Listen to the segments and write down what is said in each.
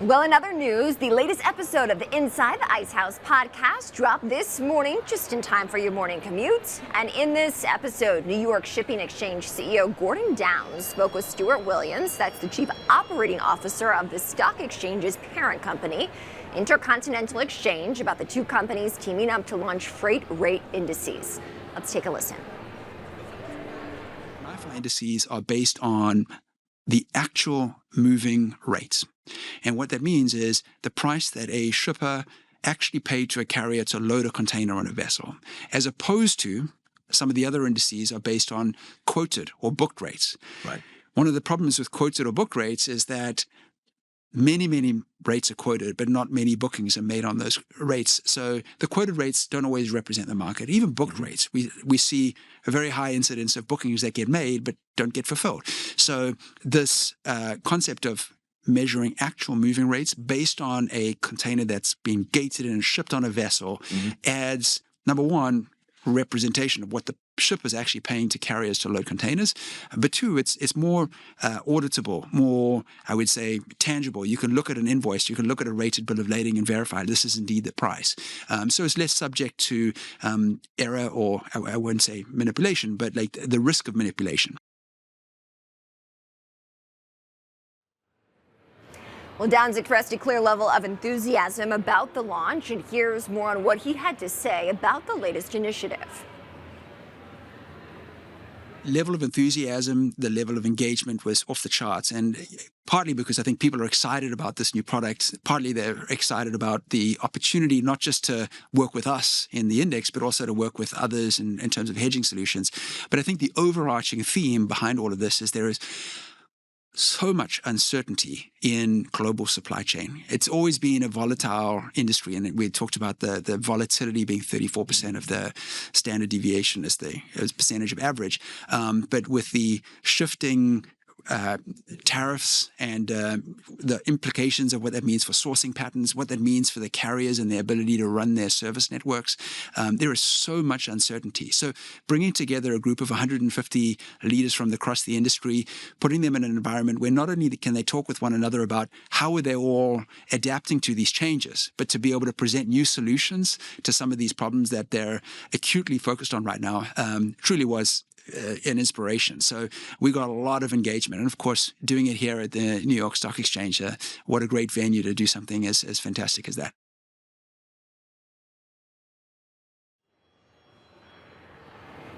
Well, in other news, the latest episode of the Inside the Ice House podcast dropped this morning, just in time for your morning commute. And in this episode, New York Shipping Exchange CEO Gordon Downs spoke with Stuart Williams, that's the Chief Operating Officer of the stock exchange's parent company, Intercontinental Exchange, about the two companies teaming up to launch freight rate indices. Let's take a listen. MiFi indices are based on the actual moving rates. And what that means is the price that a shipper actually paid to a carrier to load a container on a vessel, as opposed to some of the other indices are based on quoted or booked rates. Right. One of the problems with quoted or booked rates is that many rates are quoted, but not many bookings are made on those rates. So the quoted rates don't always represent the market. Even booked rates, we see a very high incidence of bookings that get made but don't get fulfilled. So this concept of measuring actual moving rates based on a container that's been gated and shipped on a vessel adds, number one, representation of what the shipper is actually paying to carriers to load containers. But two, it's more auditable, more, I would say, tangible. You can look at an invoice, you can look at a rated bill of lading and verify this is indeed the price. So it's less subject to error or, I wouldn't say manipulation, but like the risk of manipulation. Well, Downs expressed a clear level of enthusiasm about the launch, and here's more on what he had to say about the latest initiative. Level of enthusiasm, the level of engagement was off the charts, and partly because I think people are excited about this new product, partly they're excited about the opportunity not just to work with us in the index, but also to work with others in terms of hedging solutions. But I think the overarching theme behind all of this is there is so much uncertainty in global supply chain. It's always been a volatile industry, and we talked about the volatility being 34% of the standard deviation as percentage of average. But with the shifting tariffs and the implications of what that means for sourcing patterns, what that means for the carriers and their ability to run their service networks, there is so much uncertainty. So bringing together a group of 150 leaders from across the industry, putting them in an environment where not only can they talk with one another about how are they all adapting to these changes, but to be able to present new solutions to some of these problems that they're acutely focused on right now, truly was an inspiration. So we got a lot of engagement. And of course, doing it here at the New York Stock Exchange, what a great venue to do something as fantastic as that.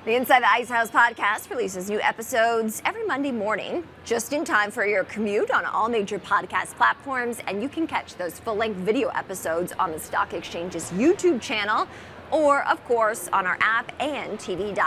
The Inside the Ice House podcast releases new episodes every Monday morning, just in time for your commute on all major podcast platforms. And you can catch those full-length video episodes on the Stock Exchange's YouTube channel, or, of course, on our app and tv.nysc.com.